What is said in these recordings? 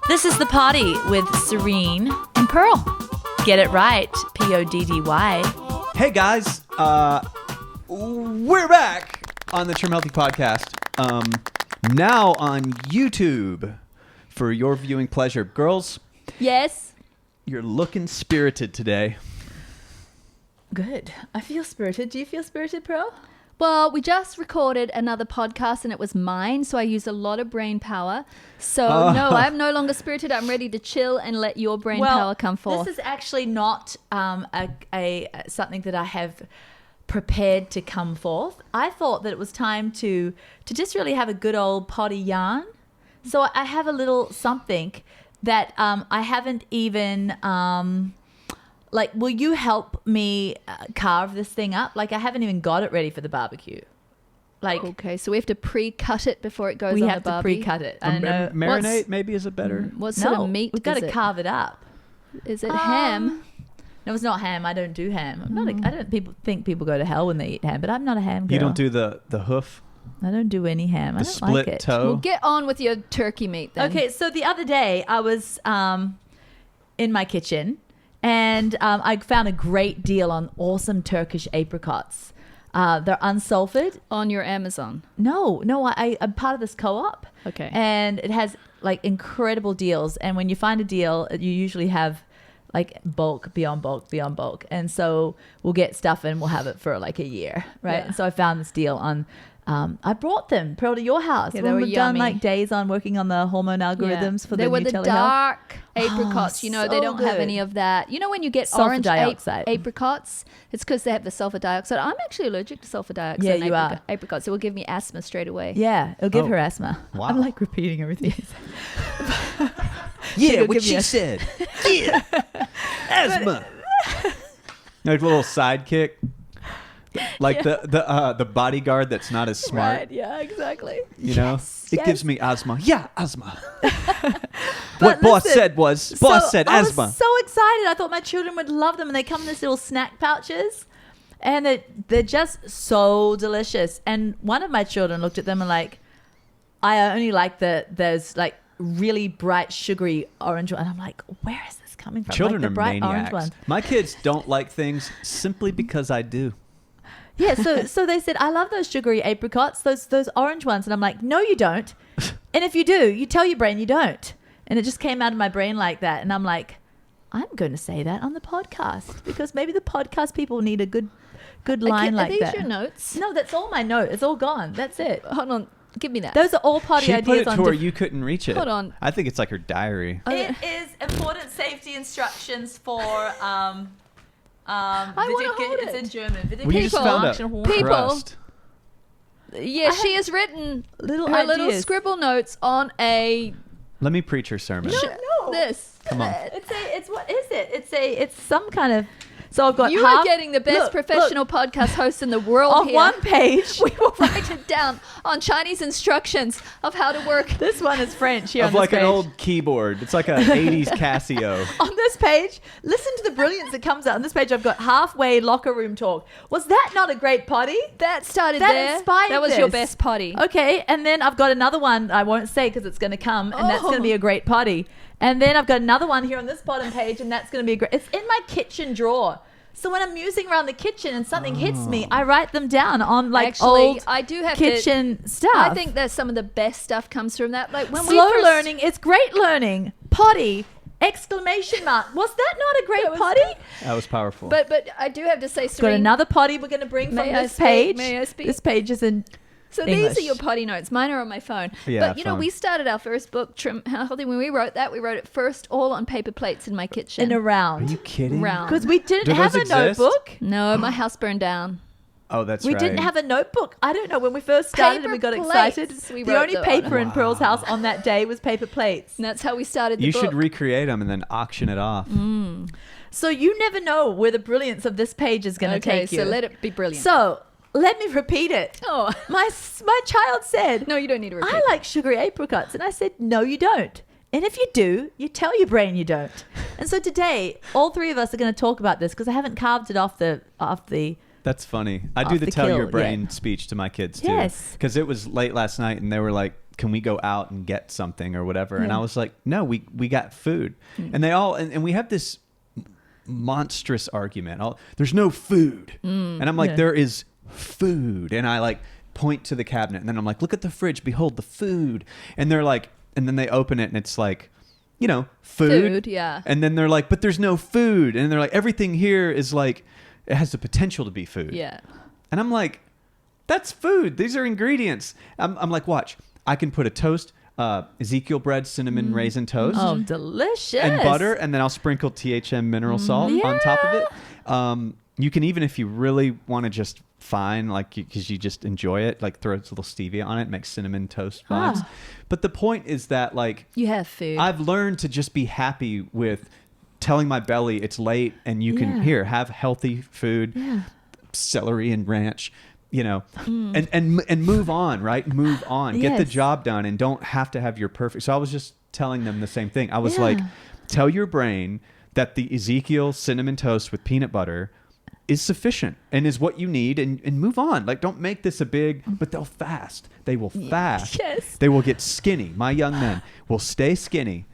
This is The Party with Serene and Pearl. Get it right, Poddy. Hey guys, we're back on the Trim Healthy podcast. Now on YouTube for your viewing pleasure. Girls, Yes. you're looking spirited today. Good. I feel spirited. Do you feel spirited, Pearl? Well, we just recorded another podcast and it was mine, so I used a lot of brain power. So no, I'm no longer spirited. I'm ready to chill and let your brain power come forth. This is actually not something that I have prepared to come forth. I thought that it was time to just really have a good old potty yarn. So I have a little something that I haven't even will you help me carve this thing up? Like, I haven't even got it ready for the barbecue. Like, okay, so we have to pre-cut it before it goes we on have the to barbie. pre-cut it. I don't know. Marinate maybe is it better? What sort of meat we've got is to it? carve it up. Is it ham? No, it's not ham. I don't do ham. I'm not. I don't think people go to hell when they eat ham, but I'm not a ham girl. You don't do the hoof? I don't do any ham. I The don't split like it. toe? Well, get on with your turkey meat then. Okay, so the other day I was in my kitchen and I found a great deal on awesome Turkish apricots. They're unsulfured. On your Amazon. No, I'm part of this co-op. Okay. And it has like incredible deals. And when you find a deal, you usually have like bulk, beyond bulk. And so we'll get stuff and we'll have it for like a year, right? Yeah. And so I found this deal on, I brought them, Pearl, to your house. Yeah, when they were we've done yummy. like days on working on the hormone algorithms for they the were new the telehealth. dark apricots. You know, they so don't have good. any of that. You know, when you get Sulfur orange dioxide. apricots, it's because they have the sulfur dioxide. I'm actually allergic to sulfur dioxide. Yeah, in you are. Apricots. It will give me asthma straight away. Yeah, it'll give Oh. her asthma. Wow. I'm like repeating everything. Yeah, It'll what give she you a- said. Yeah. Asthma. Like a little sidekick. Like the bodyguard that's not as smart. Right. Yeah. Exactly. You know? Yes, It yes. gives me asthma. Yeah, asthma. But What boss listen, said was, boss said I asthma. was so excited. I thought my children would love them. And they come in this little snack pouches. And they're just so delicious. And one of my children looked at them and like, I only like those like really bright, sugary orange one. And I'm like, where is this coming from? Children like the are bright orange maniacs. one. My kids don't like things simply because I do. Yeah, so they said, I love those sugary apricots, those orange ones. And I'm like, no, you don't. And if you do, you tell your brain you don't. And it just came out of my brain like that. And I'm like, I'm going to say that on the podcast because maybe the podcast people need a good line like Are these that. your notes? No, that's all my note. It's all gone. That's it. Hold on. Give me that. Those are all potty She put ideas it on to where diff- you couldn't reach it. Hold on. I think it's like her diary. It is important safety instructions for wanna hold it's it. in German. We just found a People- crust. Yeah, she has written Little her little ideas. scribble notes on a Let me preach her sermon. No. this. Come on. It's what is it? It's some kind of. So I've got You half, are getting the best look, professional podcast host in the world on here. one page. We will write it down on Chinese instructions of how to work. This one is French here Of on this like page. an old keyboard. It's like an 80s Casio. On this page, listen to the brilliance that comes out. On this page, I've got halfway locker room talk. Was that not a great potty? That started That there. inspired That was your this. best potty. Okay, and then I've got another one I won't say because it's going to come, and that's going to be a great potty. And then I've got another one here on this bottom page, and that's going to be a great. It's in my kitchen drawer. So when I'm musing around the kitchen and something hits me, I write them down on like Actually, old I do have kitchen stuff. I think that some of the best stuff comes from that. Like when slow we first, learning, it's great learning. Potty! Exclamation mark. Was that not a great That was- potty? That was powerful. But I do have to say, Got Serene, another potty we're going to bring from May I this speak? page. May I speak? This page is in So English. these are your potty notes. Mine are on my phone. Yeah, but you know, phone. we started our first book, Trim Healthy. When we wrote that, we wrote it first all on paper plates in my kitchen. in a Are round. you kidding? round. Because we didn't Do have those a exist? notebook. No, my house burned down. Oh, that's We right. didn't have a notebook. I don't know. When we first started and Paper we got plates, excited, we the wrote only them on. paper in Pearl's house on that day was paper plates. And that's how we started the You book. should recreate them and then auction it off. So you never know where the brilliance of this page is going to Okay, take you. so let it be brilliant. So let me repeat it. oh, My child said, no, you don't need to repeat. I like sugary apricots. And I said, no, you don't. And if you do, you tell your brain you don't. And so today, all three of us are going to talk about this because I haven't carved it off the That's funny. I Off do the the tell kill, your brain yeah. speech to my kids too. Yes. Because it was late last night and they were like can we go out and get something or whatever? And I was like, no, we got food. And they all, and we have this monstrous argument. There's no food. And I'm like, there is food. And I like point to the cabinet, and then I'm like, look at the fridge, behold the food. And they're like, and then they open it and it's like, you know, food. Yeah. And then they're like, but there's no food. And they're like, everything here is like, it has the potential to be food. Yeah. And I'm like, that's food. These are ingredients. I'm like, watch, I can put a toast, Ezekiel bread, cinnamon raisin toast. Oh, delicious. And butter, and then I'll sprinkle THM mineral salt on top of it. You can even, if you really want to just fine, like, because you just enjoy it, like throw a little stevia on it, make cinnamon toast buns. But the point is that, like, you have food. I've learned to just be happy with telling my belly it's late, and you can have healthy food, celery and ranch, you know, and move on, right? Move on, get the job done, and don't have to have your perfect. So I was just telling them the same thing. I was like, tell your brain that the Ezekiel cinnamon toast with peanut butter is sufficient and is what you need, and move on. Like, don't make this a big, but they'll fast. They will fast. Yes. They will get skinny. My young men will stay skinny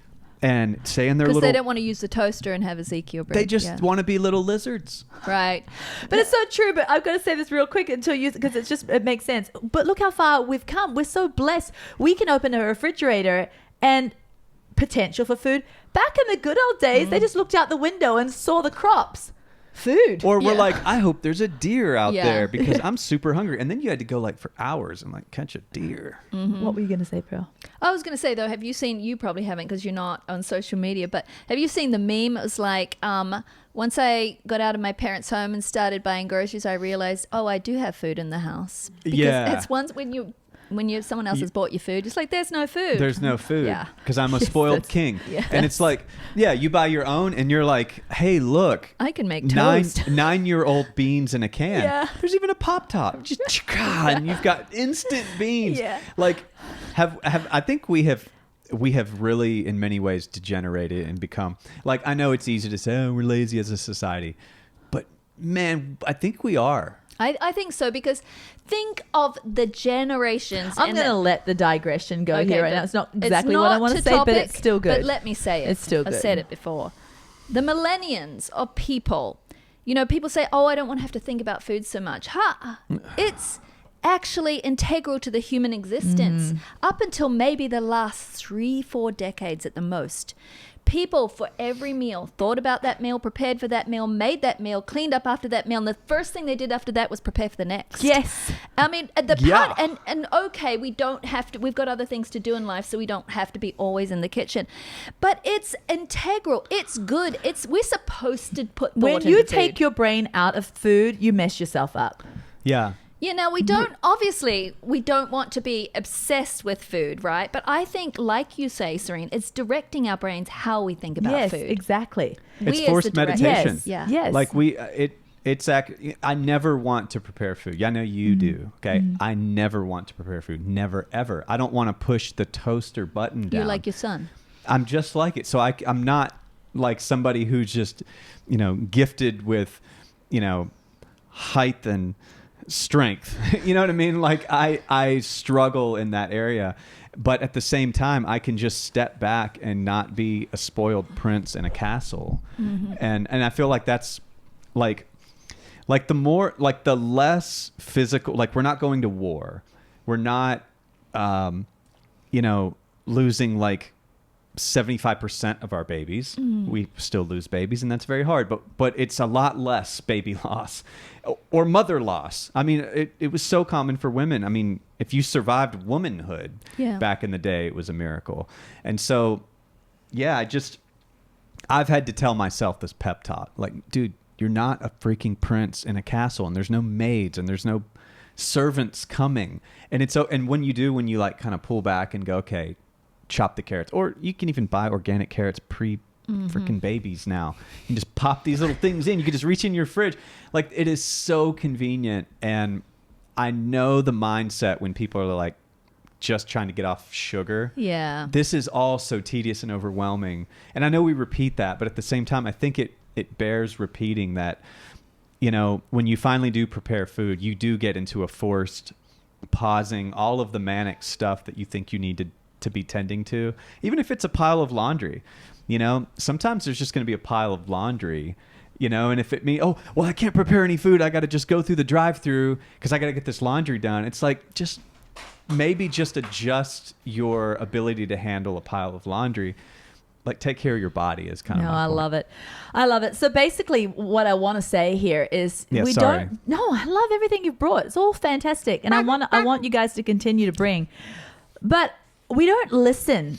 and stay in their little... Because they don't want to use the toaster and have Ezekiel bread. They just want to be little lizards. Right. But it's so true. But I've got to say this real quick until you, because it makes sense. But look how far we've come. We're so blessed. We can open a refrigerator and potential for food. Back in the good old days, they just looked out the window and saw the crops. Food. Or we're like, I hope there's a deer out there because I'm super hungry. And then you had to go like for hours and like catch a deer. What were you going to say, Pearl? I was going to say, though, have you seen, you probably haven't because you're not on social media, but have you seen the meme? It was like, once I got out of my parents' home and started buying groceries, I realized, I do have food in the house. Because it's once when someone else has bought your food, it's like, there's no food. There's no food. Yeah. Because I'm a spoiled king. Yes. And it's like, you buy your own and you're like, hey, look. I can make toast. 9-year-old beans in a can. Yeah. There's even a Pop Top. Just, and you've got instant beans. Yeah. Like, I think we have really, in many ways, degenerated and become, like, I know it's easy to say, we're lazy as a society. But, man, I think we are. I think so, because think of the generations. I'm going to let the digression go here right now. It's not exactly it's what I not want to say, topic, but it's still good. But let me say it. It's still good. I've said it before. The millennials are people. You know, people say, I don't want to have to think about food so much. It's actually integral to the human existence. Up until maybe the last 3-4 decades at the most. People for every meal thought about that meal, prepared for that meal, made that meal, cleaned up after that meal, and the first thing they did after that was prepare for the next. Yes. I mean, part, and okay, we don't have to, we've got other things to do in life, so we don't have to be always in the kitchen. But it's integral. It's good. We're supposed to put thought when into you food. take your brain out of food, you mess yourself up. Yeah. Yeah, now we don't want to be obsessed with food, right? But I think, like you say, Serene, it's directing our brains how we think about food. Yes, exactly. It's forced meditation. Yes. Yes. Like I never want to prepare food. Yeah, I know you do. Okay. I never want to prepare food. Never, ever. I don't want to push the toaster button down. You're like your son. I'm just like it. So I'm not like somebody who's just, gifted with, height and strength. You know what I mean? Like I struggle in that area, but at the same time I can just step back and not be a spoiled prince in a castle. And I feel like that's like the less physical, like we're not going to war, we're not losing like 75% of our babies. We still lose babies, and that's very hard, but it's a lot less baby loss or mother loss. I mean, it was so common for women. I mean, if you survived womanhood back in the day, it was a miracle. And so, I've had to tell myself this pep talk, like, dude, you're not a freaking prince in a castle, and there's no maids, and there's no servants coming. And when you like kind of pull back and go, okay, chop the carrots, or you can even buy organic carrots freaking babies now. You can just pop these little things in. You can just reach in your fridge. Like, it is so convenient. And I know the mindset when people are like just trying to get off sugar. Yeah. This is all so tedious and overwhelming. And I know we repeat that, but at the same time, I think it bears repeating that, when you finally do prepare food, you do get into a forced pausing all of the manic stuff that you think you need to be tending to, even if it's a pile of laundry. You know, sometimes there's just going to be a pile of laundry, you know, and if it means, oh, well, I can't prepare any food, I got to just go through the drive-through because I got to get this laundry done. It's like, just maybe just adjust your ability to handle a pile of laundry. Like, take care of your body is kind of. No, my I point. love it. I love it. So basically, what I want to say here is, Yeah, we sorry. don't. No, I love everything you've brought. It's all fantastic, and I want you guys to continue to bring. But we don't listen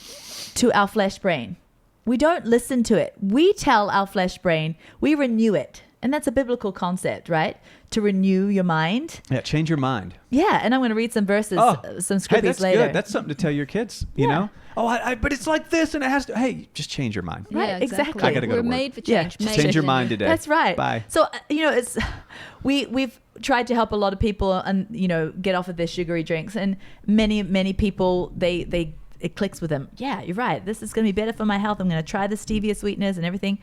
to our flesh brain. We don't listen to it. We tell our flesh brain, we renew it, and that's a biblical concept, right? To renew your mind. Yeah, change your mind. Yeah, and I'm going to read some verses, some Hey, scriptures that's later. good. That's something to tell your kids, you know? Oh, but it's like this and it has to. Hey, just change your mind. Right, Yeah, exactly. I gotta go We're to work. made for Yeah, change. just Made Change your for mind change. today. That's right. Bye. So it's we've tried to help a lot of people and get off of their sugary drinks, and many people it clicks with them. Yeah, you're right. This is going to be better for my health. I'm going to try the stevia sweeteners and everything,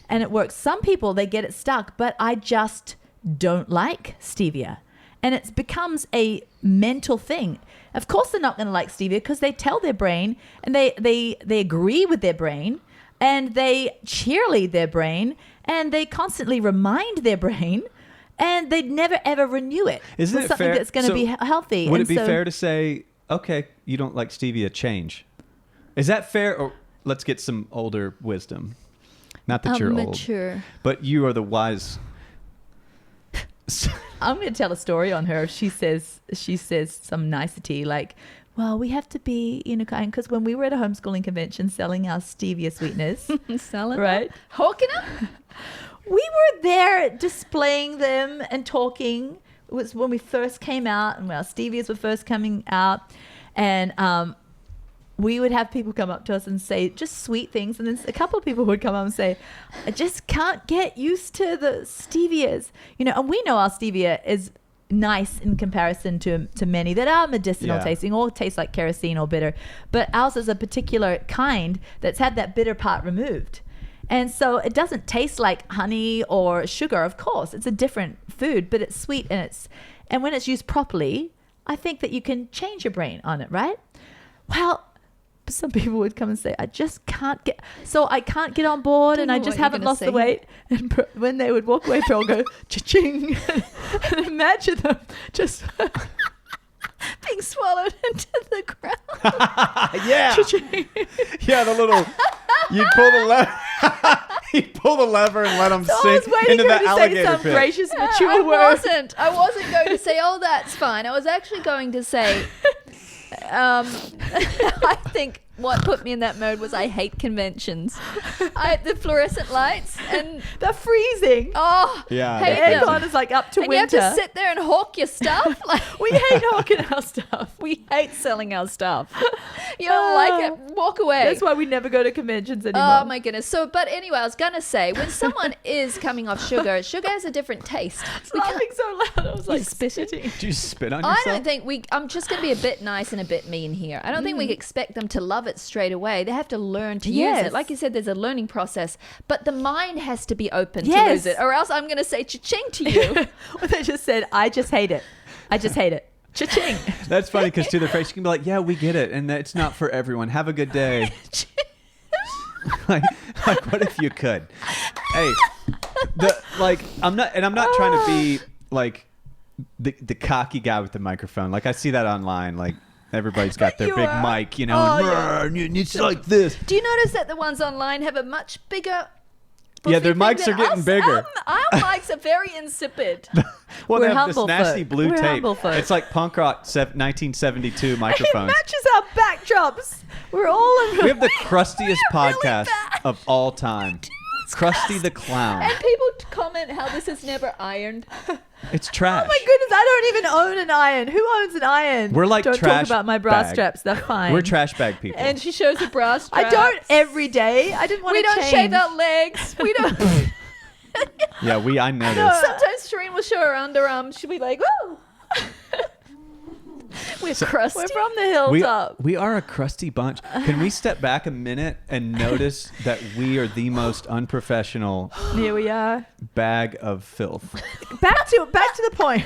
and it works. Some people, they get it stuck, but I just don't like stevia, and it becomes a mental thing. Of course, they're not going to like stevia because they tell their brain, and they agree with their brain, and they cheerlead their brain, and they constantly remind their brain, and they never ever renew it. Isn't with it something fair? that's going to be healthy? Would And it be so- fair to say, okay, you don't like stevia, change? Is that fair? Or let's get some older wisdom. Not that you're old, Mature. but you are the wise. I'm going to tell a story on her. She says some nicety like, well, we have to be, kind, because when we were at a homeschooling convention selling our stevia sweeteners, Selling right? them? Hawking them? We were there displaying them and talking. It was when we first came out and when our stevias were first coming out. And we would have people come up to us and say just sweet things. And then a couple of people would come up and say, I just can't get used to the stevias. And we know our stevia is nice in comparison to many that are medicinal Yeah. tasting or taste like kerosene or bitter. But ours is a particular kind that's had that bitter part removed. And so it doesn't taste like honey or sugar, of course. It's a different food, but it's sweet and when it's used properly, I think that you can change your brain on it, right? Well, some people would come and say, I just can't get, so I can't get on board Don't and know I what just you're haven't gonna lost say. the weight. And when they would walk away, they'll go, cha-ching. And imagine them just Being swallowed into the ground. Yeah. cha-ching. Yeah, the little. You'd pull the lever. You'd pull the lever and let them So I was sink waiting into for her the to say alligator some pit. gracious, I mature word. wasn't going to say, oh, that's fine. I was actually going to say, I think what put me in that mode was I hate conventions. The fluorescent lights and They're freezing. hate Yeah, The they're them. aircon is like up to And winter. you have to sit there and hawk your stuff. Like, We hate hawking our stuff. we hate selling our stuff. You don't like it, walk away. That's why we never go to conventions anymore. Oh my goodness. So, but anyway, I was gonna say, when someone is coming off sugar has a different taste. We can't- Laughing so loud, I was like spitting? spitting. Did you spit on I yourself? don't think I'm just going to be a bit nice and a bit mean here. I don't think we expect them to love it straight away. They have to learn to use Yes. it. Like you said, there's a learning process, but the mind has to be open to Yes. lose it, or else I'm going to say cha-ching to you. Well, they just said, I just hate it. I just hate it. Cha-ching. That's funny because to their face, you can be like, "Yeah, we get it, and it's not for everyone. Have a good day." like, what if you could? Hey, I'm not trying to be like the cocky guy with the microphone. Like I see that online. Like everybody's got their You big are. mic, Oh, and yeah. and it's like this. Do you notice that the ones online have a much bigger? Yeah, their thing mics than are getting us? bigger. Our mics are very insipid. Well, We're they have this humble nasty folk. blue We're tape. humble folk. It's like punk rock 1972 It microphones. matches our backdrops. We're all in. We have the crustiest podcast bad. of all time. Krusty the Clown. And people comment how this is never ironed. It's trash. Oh my goodness, I don't even own an iron. Who owns an iron? We're like don't trash talk about my bra bag. straps. They're fine. We're trash bag people. And she shows her bra straps. I don't every day. I didn't want We to don't change. shave our legs. We don't. yeah, I noticed. Sometimes Shireen will show her underarm. She'll be like, "Whoa." We're crusty. We're from the We, hilltop. we are a crusty bunch. Can we step back a minute and notice that we are the most unprofessional Here we are. bag of filth? Back to the point.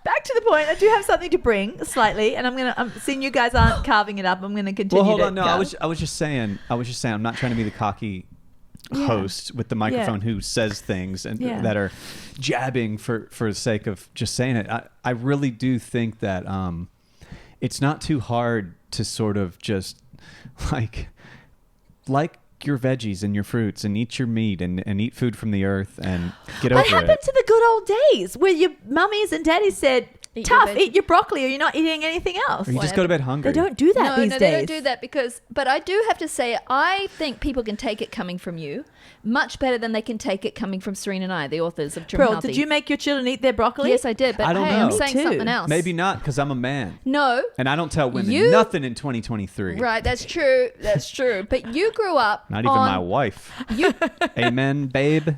Back to the point. I do have something to bring slightly, and I'm seeing you guys aren't carving it up. I'm gonna continue. Well, hold to on. No, go. I was just saying. I'm not trying to be the cocky host with the microphone who says things and that are jabbing for the sake of just saying it. I really do think that it's not too hard to sort of just like your veggies and your fruits and eat your meat and eat food from the earth and get over What happened it. to the good old days where your mummies and daddies said, Eat your tough, veg- eat your broccoli or you're not eating anything else? Or you just go to bed hungry. They don't do that these no, days. they don't do that but I do have to say, I think people can take it coming from you much better than they can take it coming from Serena and I, the authors of Trim Pearl, Healthy. did you make your children eat their broccoli? Yes, I did. But I don't hey, know. I'm Me saying too. something else. Maybe not, because I'm a man. No. And I don't tell women You- nothing in 2023. Right, that's true. That's true. But you grew up Not even my wife. You, Amen, babe.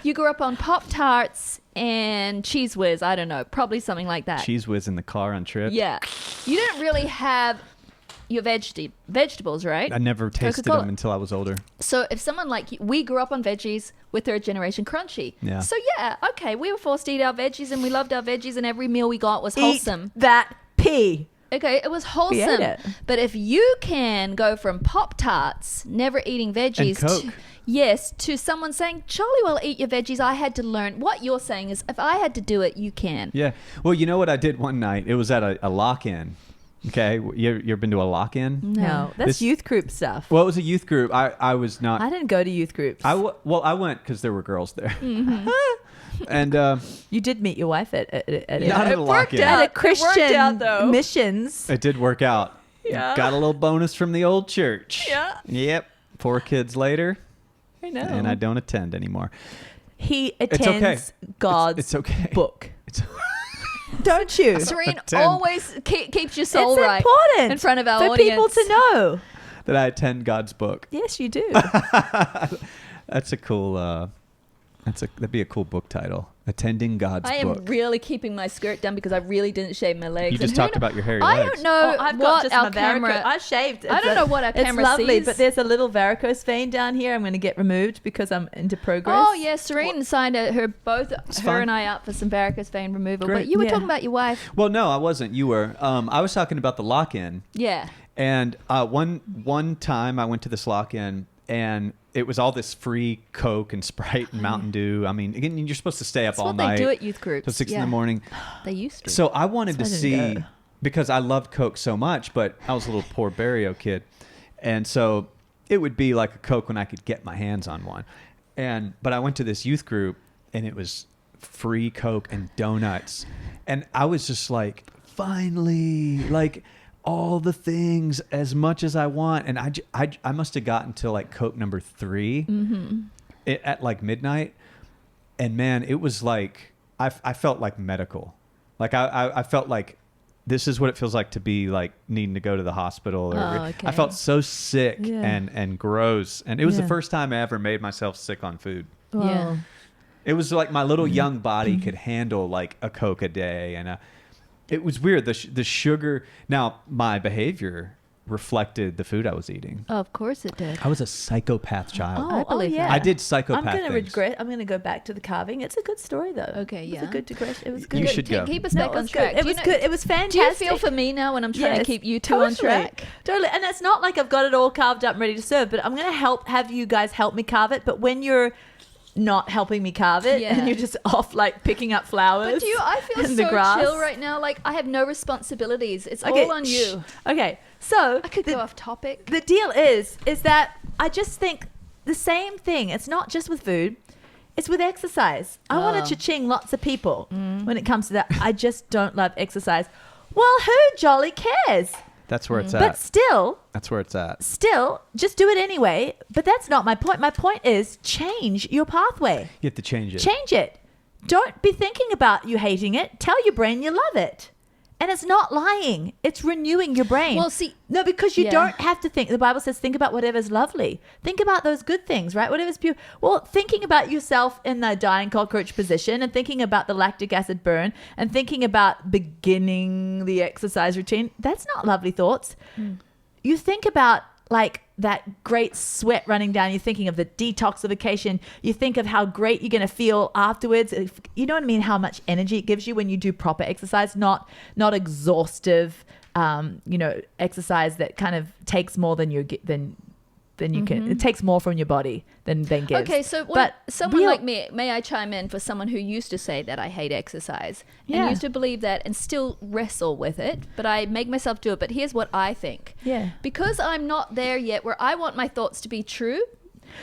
you grew up on Pop-Tarts and Cheese Whiz. I don't know. Probably something like that. Cheese whiz in the car on trip. Yeah. You didn't really have your vegetables, right? I never tasted Coca-Cola. them until I was older. So if someone like you, we grew up on veggies with third generation crunchy. Yeah. So yeah, okay, we were forced to eat our veggies and we loved our veggies and every meal we got was Eat wholesome. that pea. Okay, it was We ate wholesome. it. But if you can go from Pop-Tarts, never eating veggies, And Coke. to someone saying, jolly well eat your veggies, I had to learn. What you're saying is, if I had to do it, you can. Yeah. Well, you know what I did one night? It was at a lock-in. Okay. You ever been to a lock-in? No, that's This- youth group stuff. Well, it was a youth group. I was not. I didn't go to youth groups. I went because there were girls there. Mm-hmm. And You did meet your wife at not It at a worked lock-in. out. a It worked Christian out, though. missions. It did work out. Yeah. Got a little bonus from the old church. Yeah. Yep. 4 kids later, I know. and I don't attend anymore. He okay. attends God's It's okay. book. It's Don't you? Serene Attend. always keeps your soul It's right important in front of our for audience. people to know. that I attend God's book. Yes, you do. That's a cool. That'd be a cool book title. Attending God's I am book. really keeping my skirt down because I really didn't shave my legs. You just And who talked kno- about your hairy I legs. don't know I've got what just our my varicose. camera. I shaved. I don't know what our camera It's lovely, sees. but there's a little varicose vein down here. I'm going to get removed because I'm into progress. Oh yeah, Serene signed her fine. and I up for some varicose vein removal. Great. But you were Yeah. talking about your wife. Well, no, I wasn't. You were. I was talking about the lock-in. Yeah. And one time I went to this lock-in and it was all this free Coke and Sprite and Mountain Dew. I mean, again, you're supposed to stay up That's all what night they do at youth groups. till 6 in Yeah. the morning. They used to. So I wanted to So I didn't see, go. because I loved Coke so much, but I was a little poor Barrio kid. And so it would be like a Coke when I could get my hands on one. But I went to this youth group and it was free Coke and donuts. And I was just like, finally, like all the things as much as I want. And I must have gotten to like Coke number 3 at like midnight. And man, it was like, I felt like medical. Like I felt like this is what it feels like to be like needing to go to the hospital. Or Oh, okay. I felt so sick Yeah. and gross. And it was the Yeah. first time I ever made myself sick on food. Yeah. It was like my little young body could handle like a Coke a day. And it was weird. The sugar. Now, my behavior reflected the food I was eating. Oh, of course it did. I was a psychopath child. I believe yeah. that. I did I'm psychopath going to things. regret. I'm going to go back to the carving. It's a good story, though. Okay, It was yeah. a good digression. It was You good. should go. Keep us No, back it on was track. good. It Do you was know- good. It was fantastic. Do you feel for me now when I'm trying to Yes, keep you two on track? Totally. And it's not like I've got it all carved up and ready to serve, but I'm going to have you guys help me carve it. But when you're not helping me carve it Yeah. and you're just off like picking up flowers But do you? I feel in the so grass. chill right now. Like I have no responsibilities. It's Okay, all on you. Okay. So I could the, go off topic. the deal is that I just think the same thing. It's not just with food. It's with exercise. I want Oh. to cha-ching lots of people when it comes to that. I just don't love exercise. Well, who jolly cares? That's where it's But at. still, That's where it's at. just do it anyway. But that's not my point. My point is change your pathway. You have to change it. Change it. Don't be thinking about you hating it. Tell your brain you love it. And it's not lying. It's renewing your brain. Well, see, no, because you yeah. don't have to think. The Bible says, think about whatever's lovely. Think about those good things, right? Whatever's pure. Well, thinking about yourself in the dying cockroach position and thinking about the lactic acid burn and thinking about beginning the exercise routine, that's not lovely thoughts. You think about like that great sweat running down. You're thinking of the detoxification. You think of how great you're going to feel afterwards. You know what I mean? How much energy it gives you when you do proper exercise, not exhaustive, exercise that kind of takes more than you can. It takes more from your body than gives. Okay, so someone like me, may I chime in for someone who used to say that I hate exercise and used to believe that and still wrestle with it, but I make myself do it. But here's what I think. Yeah. Because I'm not there yet where I want my thoughts to be true.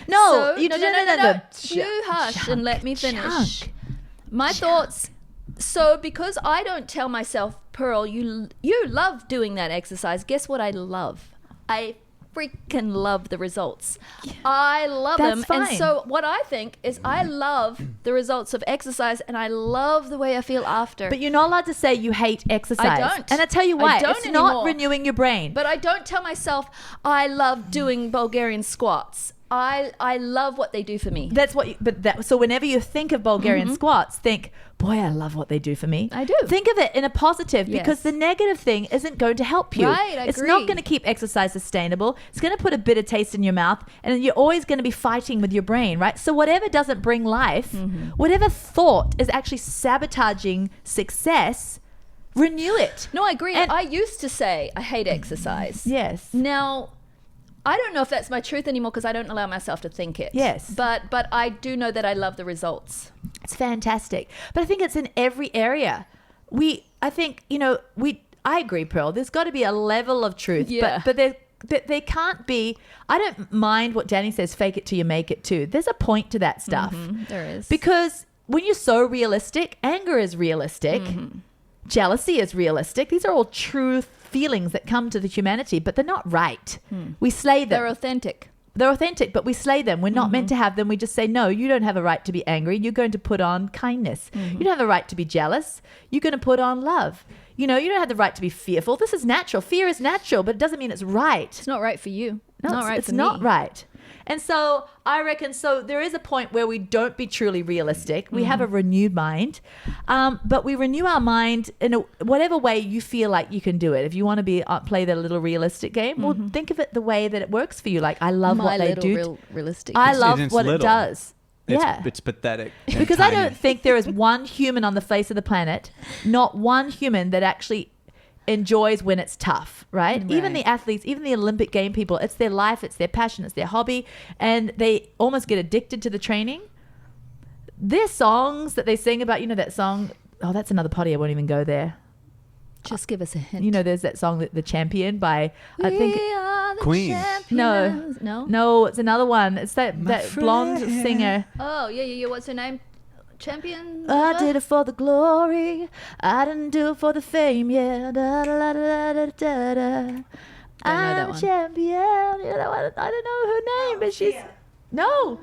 No, So, no. You hush and let me finish. My thoughts. So because I don't tell myself, Pearl, you love doing that exercise. Guess what I love? I freaking love the results. I love them. Fine. And so what I think is I love the results of exercise and I love the way I feel after. But you're not allowed to say you hate exercise. I don't. And I tell you why. I don't it's anymore. not renewing your brain. But I don't tell myself I love doing Bulgarian squats. I love what they do for me. That's what. So whenever you think of Bulgarian squats, think, boy, I love what they do for me. I do. Think of it in a positive because Yes. the negative thing isn't going to help you. Right, I It's agree. not going to keep exercise sustainable. It's going to put a bitter taste in your mouth, and you're always going to be fighting with your brain, right? So whatever doesn't bring life, whatever thought is actually sabotaging success, renew it. No, I agree. And- I used to say I hate exercise. Yes. Now, I don't know if that's my truth anymore because I don't allow myself to think it. Yes. But I do know that I love the results. It's fantastic. But I think it's in every area. I agree, Pearl. There's got to be a level of truth. Yeah. But there can't be, I don't mind what Danny says, fake it till you make it too. There's a point to that stuff. There is. Because when you're so realistic, anger is realistic. Jealousy is realistic. These are all true feelings that come to the humanity, but they're not right. We slay them. They're authentic. They're authentic, but we slay them. We're not meant to have them. We just say, no, you don't have a right to be angry. You're going to put on kindness. You don't have a right to be jealous. You're going to put on love. You don't have the right to be fearful. This is natural. Fear is natural, but it doesn't mean it's right. It's not right for you. No, not right it's for not me. right. And so I reckon, there is a point where we don't be truly realistic. We have a renewed mind, but we renew our mind in whatever way you feel like you can do it. If you want to play that little realistic game, well, think of it the way that it works for you. Like, I love what they do. Realistic. I love It's what it little. does. It's pathetic. and Because I tiny. don't think there is one human on the face of the planet, not one human that actually enjoys when it's tough, right? Even the athletes, even the Olympic game people, it's their life, it's their passion, it's their hobby, and they almost get addicted to the training. Their songs that they sing about, that song, oh, that's another potty, I won't even go there. Just give us a hint. There's that song, The Champion by, I think, We are the Queen. champions. no, it's another one. It's that blonde friend. singer. Oh, yeah. What's her name? Champion? I did it for the glory. I didn't do it for the fame. Yeah. Da, da, da, da, da, da, da. I'm that a one. champion. I don't know her name, but she's no,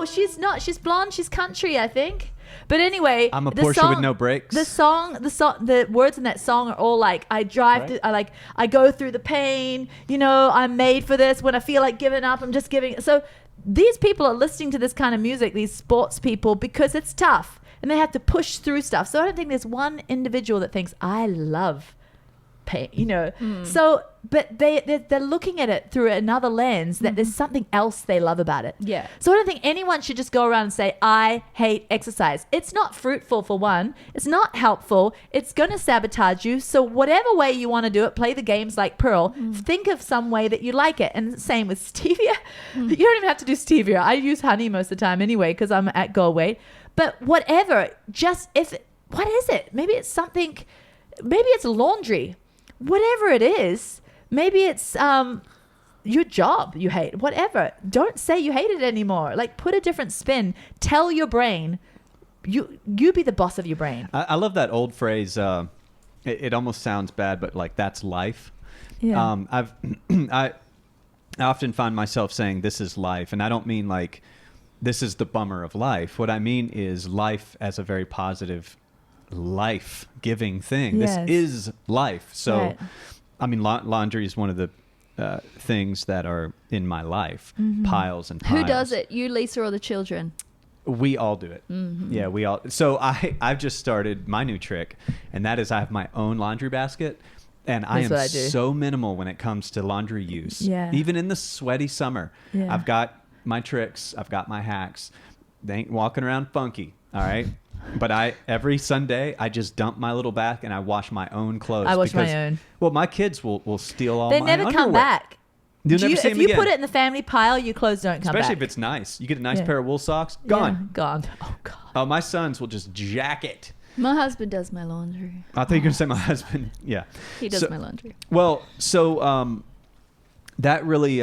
she's not. She's blonde. She's country, I think. But anyway, I'm a the Porsche song, with no brakes. the words in that song are all like, I drive, Right. I go through the pain. I'm made for this. When I feel like giving up, I'm just giving. So these people are listening to this kind of music, these sports people, because it's tough and they have to push through stuff. So I don't think there's one individual that thinks, I love pain, So, but they're looking at it through another lens that there's something else they love about it. Yeah. So I don't think anyone should just go around and say, I hate exercise. It's not fruitful, for one. It's not helpful. It's going to sabotage you. So whatever way you want to do it, play the games like Pearl. Think of some way that you like it. And same with stevia. You don't even have to do stevia. I use honey most of the time anyway because I'm at goal weight. But whatever, what is it? Maybe it's something, maybe it's laundry. Whatever it is, maybe it's your job you hate, whatever. Don't say you hate it anymore. Like, put a different spin. Tell your brain, you be the boss of your brain. I love that old phrase. It almost sounds bad, but like, that's life. Yeah. I often find myself saying this is life, and I don't mean like this is the bummer of life. What I mean is life as a very positive life-giving thing. Yes. This is life. So, Right. I mean, laundry is one of the things that are in my life. Piles and piles. Who does it? You, Lisa, or the children? We all do it. Yeah, we all. So I've just started my new trick, and that is I have my own laundry basket, and I That's am what I do. so minimal when it comes to laundry use. Yeah. Even in the sweaty summer, Yeah. I've got my tricks. I've got my hacks. They ain't walking around funky. All right. But every Sunday I just dump my little bag and I wash my own clothes. I wash my own. Well, my kids will steal all They my never come underwear. back. You'll never see If them you again. put it in the family pile, your clothes don't come Especially back. if it's nice. You get a nice Yeah. pair of wool socks, gone. Yeah, gone. Oh, God. Oh, my sons will just jack it. My husband does my laundry. I thought you were going to say my husband. Yeah. He does So- my laundry. Well, so that really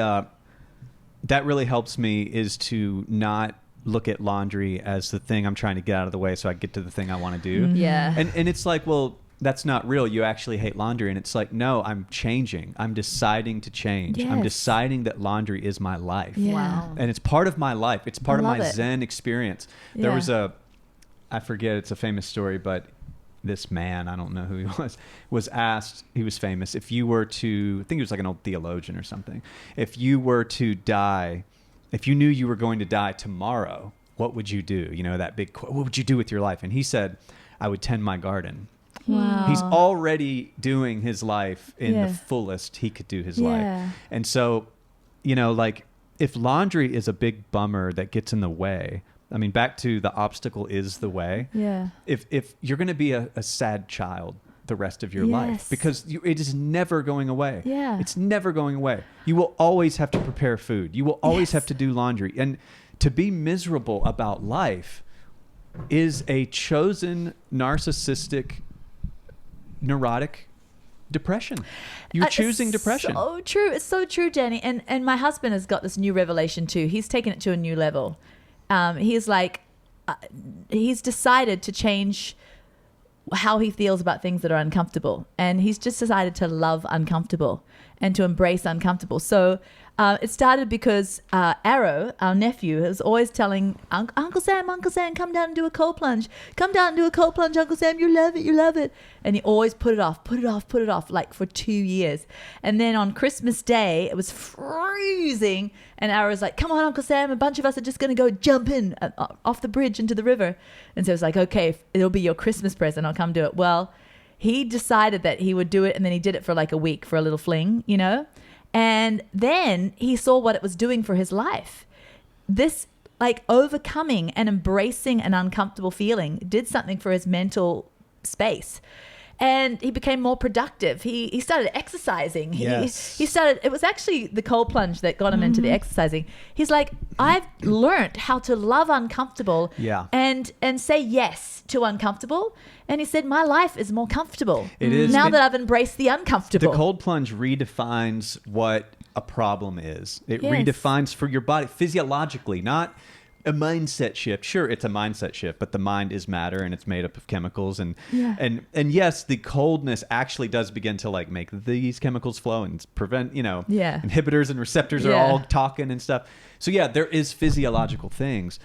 helps me is to not look at laundry as the thing I'm trying to get out of the way so I get to the thing I want to do. Yeah. And it's like, well, that's not real. You actually hate laundry. And it's like, no, I'm changing. I'm deciding to change. I'm Yes. deciding that laundry is my life. Yeah. Wow. And it's part of my life. It's part of love my it. Zen experience. There Yeah. was I forget, it's a famous story, but this man, I don't know who he was asked, he was famous, if you were to, I think he was like an old theologian or something, if you were to die, if you knew you were going to die tomorrow, what would you do? You know, that big, what would you do with your life? And he said, I would tend my garden. Wow. He's already doing his life in Yeah. the fullest he could do his Yeah. life. And so, you know, like if laundry is a big bummer that gets in the way, I mean, back to the obstacle is the way. Yeah. If you're going to be a sad child the rest of your life, Yes. because it is never going away. Yeah. It's never going away. You will always have to prepare food. You will always Yes. have to do laundry. And to be miserable about life is a chosen narcissistic, neurotic depression. You're choosing depression. So true. It's so true, Jenny. And my husband has got this new revelation too. He's taken it to a new level. He's like, he's decided to change how he feels about things that are uncomfortable. And he's just decided to love uncomfortable and to embrace uncomfortable. So it started because Arrow, our nephew, was always telling Uncle Sam, come down and do a cold plunge. Come down and do a cold plunge, Uncle Sam. You love it. You love it. And he always put it off, like for 2 years. And then on Christmas Day, it was freezing. And Arrow was like, come on, Uncle Sam. A bunch of us are just going to go jump in off the bridge into the river. And so it's like, okay, it'll be your Christmas present. I'll come do it. Well, he decided that he would do it. And then he did it for like a week for a little fling, you know. And then he saw what it was doing for his life. This like overcoming and embracing an uncomfortable feeling did something for his mental space. And he became more productive. He started exercising. Yes. He started, it was actually the cold plunge that got him into the exercising. He's like, I've learned how to love uncomfortable Yeah. and say yes to uncomfortable. And he said, my life is more comfortable. It is. Now that I've embraced the uncomfortable. The cold plunge redefines what a problem is. It Yes. redefines for your body physiologically, not a mindset shift. Sure, it's a mindset shift, but the mind is matter and it's made up of chemicals. And Yeah. and yes, the coldness actually does begin to like make these chemicals flow and prevent, you know, Yeah. inhibitors and receptors are Yeah. all talking and stuff. So yeah, there is physiological things.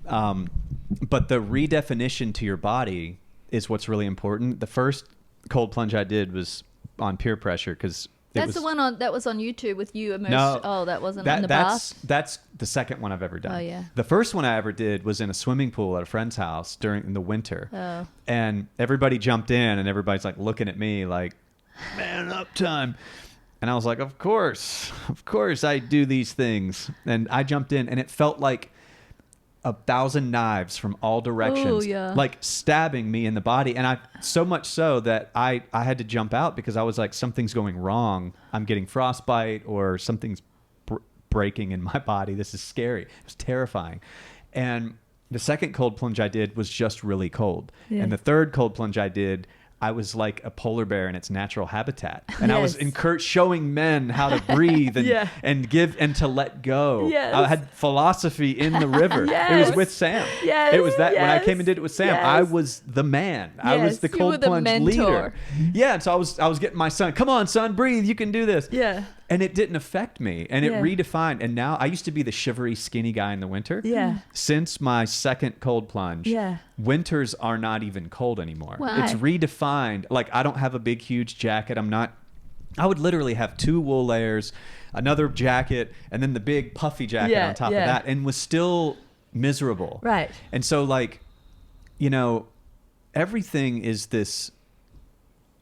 But the redefinition to your body is what's really important. The first cold plunge I did was on peer pressure because That's the one that was on YouTube with you immersed. No, Oh, that wasn't in the bath. that's the second one I've ever done. Oh, yeah. The first one I ever did was in a swimming pool at a friend's house in the winter. Oh. And everybody jumped in and everybody's like looking at me like, man up time. And I was like, of course I do these things. And I jumped in and it felt like 1,000 knives from all directions, Ooh, yeah. like stabbing me in the body. And so much so that I had to jump out because I was like, something's going wrong. I'm getting frostbite or something's breaking in my body. This is scary. It was terrifying. And the second cold plunge I did was just really cold. Yeah. And the third cold plunge I did, I was like a polar bear in its natural habitat. And I was Yes. showing men how to breathe and, Yeah. and give and to let go. Yes. I had philosophy in the river. It Yes. was with Sam. Yes. It was that when I Yes. came and did it with Sam, Yes. I was the man. I was Yes. the You cold were the plunge mentor. leader. Yeah. And so I was getting my son, come on, son, breathe. You can do this. Yeah. And it didn't affect me. And it Yeah. redefined. And now I used to be the shivery, skinny guy in the winter. Yeah. Since my second cold plunge, Yeah. winters are not even cold anymore. Wow. It's redefined. Like, I don't have a big, huge jacket. I would literally have 2 wool layers, another jacket, and then the big puffy jacket Yeah, on top yeah. of that, and was still miserable. Right. And so, like, you know, everything is this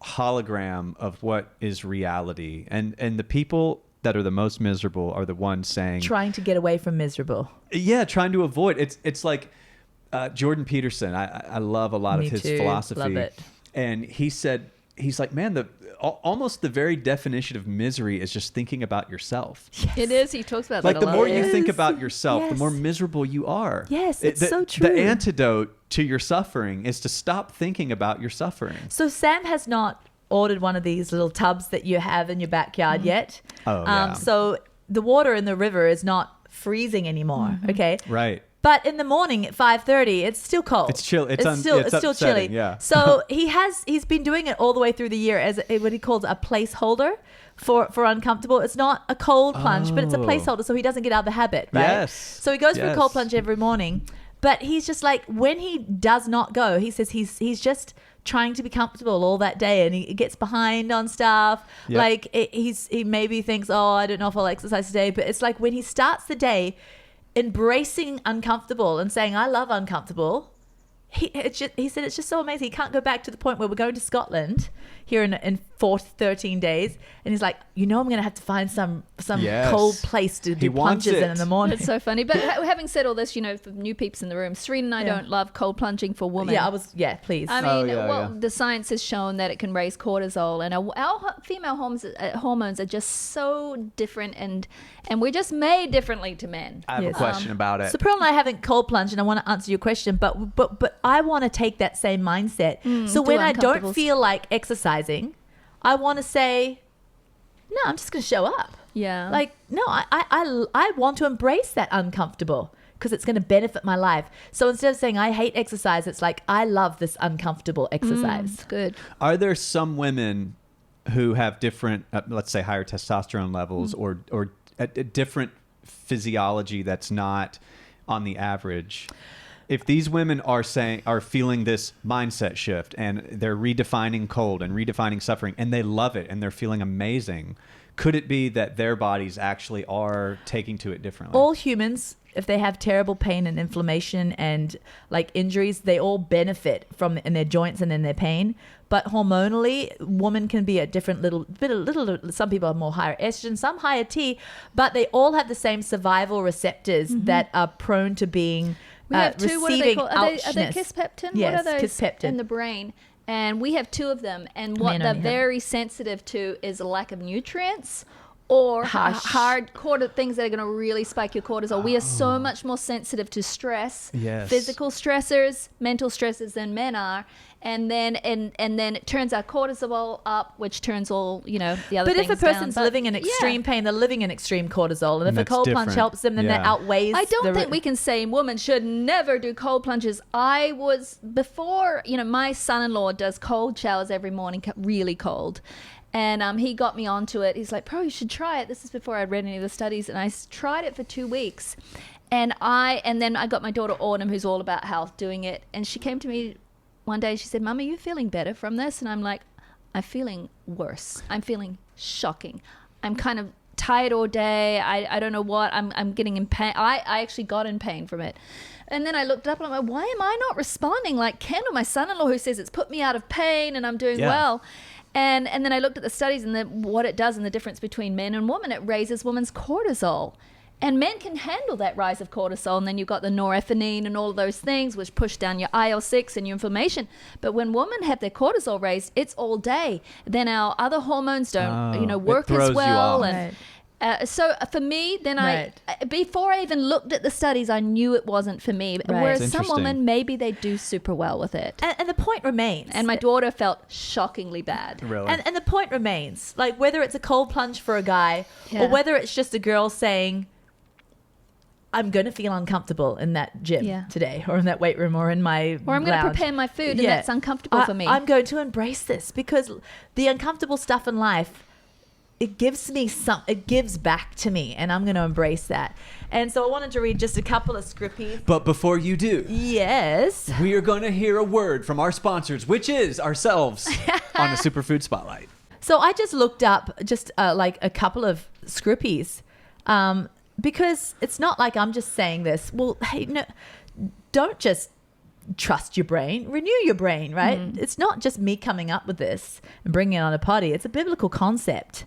hologram of what is reality, and the people that are the most miserable are the ones saying, Trying to get away from miserable. yeah, trying to avoid. It's like Jordan Peterson. I love a lot Me of his too. philosophy. Love it. And he's like, man, almost the very definition of misery is just thinking about yourself. It is. He talks about Like, that a the lot. more you think Yes. about yourself, the Yes. more miserable you are. Yes, it's so The true. antidote to your suffering is to stop thinking about your suffering. So Sam has not ordered one of these little tubs that you have in your backyard yet. Oh, yeah. So the water in the river is not freezing anymore. Okay. Right. But in the morning at 5:30, it's still cold. It's chill. It's still upsetting, chilly. yeah. So he's been doing it all the way through the year as what he calls a placeholder for uncomfortable. It's not a cold plunge, but it's a Oh. placeholder, so he doesn't get out of the habit, right? Yes. So he goes for a Yes. cold plunge every morning, but he's just like, when he does not go, he says he's just trying to be comfortable all that day, and he gets behind on stuff. Yep. Like he maybe thinks, oh, I don't know if I'll exercise today, but it's like when he starts the day embracing uncomfortable and saying, I love uncomfortable. He said it's just so amazing. He can't go back to the point where we're going to Scotland here in 13 days. And he's like, I'm going to have to find some Yes. cold place to He do wants plunges it. in the morning. It's so funny. But having said all this, for new peeps in the room, Serena and I Yeah. don't love cold plunging for women. Please. I Oh, mean, yeah, yeah. the science has shown that it can raise cortisol, and our female hormones are just so different, and we're just made differently to men. I have Yes. a question about it. So Pearl and I haven't cold plunged, and I want to answer your question, but I want to take that same mindset. So do when I don't uncomfortable feel like exercising, I want to say, no, I'm just going to show up. Yeah. Like, no, I want to embrace that uncomfortable because it's going to benefit my life. So instead of saying I hate exercise, it's like I love this uncomfortable exercise. It's good. Are there some women who have different, let's say, higher testosterone levels or a different physiology that's not on the average? If these women are feeling this mindset shift and they're redefining cold and redefining suffering and they love it and they're feeling amazing, could it be that their bodies actually are taking to it differently? All humans, if they have terrible pain and inflammation and like injuries, they all benefit from in their joints and in their pain. But hormonally, women can be at different little. Some people have more higher estrogen, some higher T, but they all have the same survival receptors that are prone to being We have two. What are they receiving called? Are they ouchness. kisspeptin? Yes, what are those kisspeptin. in the brain? And we have 2 of them. And what Men they're only have- very sensitive to is a lack of nutrients or Harsh. hard things that are going to really spike your cortisol. We are so much more sensitive to stress, Yes. physical stressors, mental stressors than men are. And then it turns our cortisol up, which turns all the other But things if a person's down. But, living in yeah. extreme pain, they're living in extreme cortisol. And if a That's cold plunge different. helps them, then that Yeah. outweighs. I don't think we can say women should never do cold plunges. I was before, my son-in-law does cold showers every morning, really cold. And he got me onto it. He's like, "Bro, you should try it." This is before I'd read any of the studies. And I tried it for 2 weeks. And then I got my daughter Autumn, who's all about health, doing it. And she came to me one day, she said, "Mum, are you feeling better from this?" And I'm like, "I'm feeling worse. I'm feeling shocking. I'm kind of tired all day. I don't know what. I'm getting in pain." I actually got in pain from it. And then I looked up and I'm like, why am I not responding like Kendall, my son-in-law, who says it's put me out of pain and I'm doing Yeah. well. And then I looked at the studies and what it does and the difference between men and women. It raises women's cortisol. And men can handle that rise of cortisol, and then you've got the norepinephrine and all of those things which push down your IL-6 and your inflammation. But when women have their cortisol raised, it's all day. Then our other hormones don't, it work throws as you well. off. And so for me, then before I even looked at the studies, I knew it wasn't for me. Right. Whereas That's some interesting. women, maybe they do super well with it. And the point remains. And my daughter felt shockingly bad. Really? And the point remains, like whether it's a cold plunge for a guy Yeah. or whether it's just a girl saying, I'm going to feel uncomfortable in that gym Yeah. today or in that weight room or in my Or I'm going to lounge. prepare my food and that's uncomfortable for me. I'm going to embrace this because the uncomfortable stuff in life it gives me it gives back to me, and I'm going to embrace that. And so I wanted to read just a couple of Scripties. But before you do, yes, we are going to hear a word from our sponsors, which is ourselves, on the Superfood Spotlight. So I just looked up just like a couple of Scripties, because it's not like I'm just saying this. Well, hey, no, don't just trust your brain, renew your brain, right? It's not just me coming up with this and bringing it on a potty. It's a biblical concept.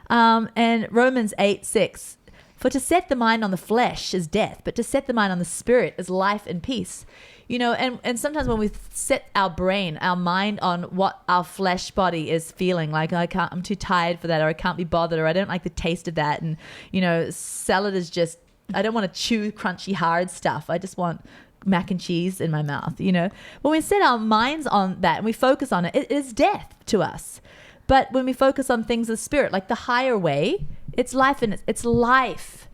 And Romans 8:6, for to set the mind on the flesh is death, but to set the mind on the spirit is life and peace. You know, and sometimes when we set our brain, our mind on what our flesh body is feeling, like I'm too tired for that, or I can't be bothered, or I don't like the taste of that. And, you know, salad is just, I don't want to chew crunchy, hard stuff. I just want mac and cheese in my mouth, you know. When we set our minds on that and we focus on it, it is death to us. But when we focus on things of the spirit, like the higher way, it's life, and it's life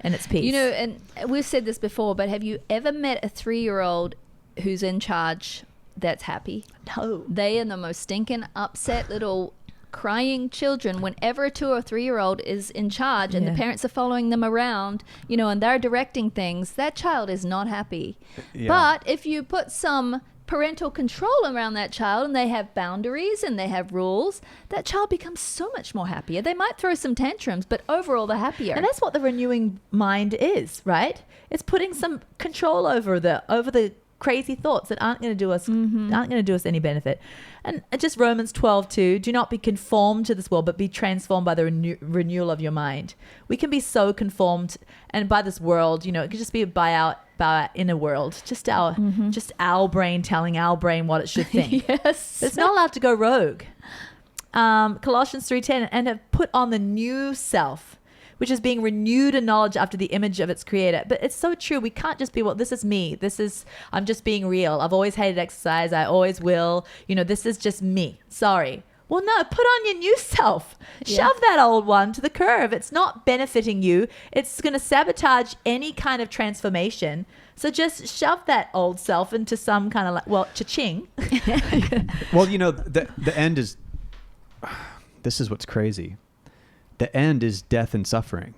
and it's peace. You know, and we've said this before, but have you ever met a 3-year-old who's in charge that's happy? No. They are the most stinking, upset little crying children whenever a 2 or 3-year-old is in charge and the parents are following them around, you know, and they're directing things. That child is not happy. Yeah. But if you put some parental control around that child and they have boundaries and they have rules, that child becomes so much more happier. They might throw some tantrums, but overall they're happier. And that's what the renewing mind is, right? It's putting some control over the crazy thoughts that aren't going to do us any benefit. And just Romans 12:2, do not be conformed to this world, but be transformed by the renewal of your mind. We can be so conformed, and by this world, you know, it could just be by our inner world, just our brain telling our brain what it should think. Yes. It's not allowed to go rogue. Colossians 3:10, and have put on the new self, which is being renewed in knowledge after the image of its creator. But it's so true. We can't just be, well, this is me. I'm just being real. I've always hated exercise. I always will. You know, this is just me. Sorry. Well, no, put on your new self. Shove that old one to the curb. It's not benefiting you. It's going to sabotage any kind of transformation. So just shove that old self into some kind of like, well, cha-ching. Well, you know, the end is, this is what's crazy. The end is death and suffering.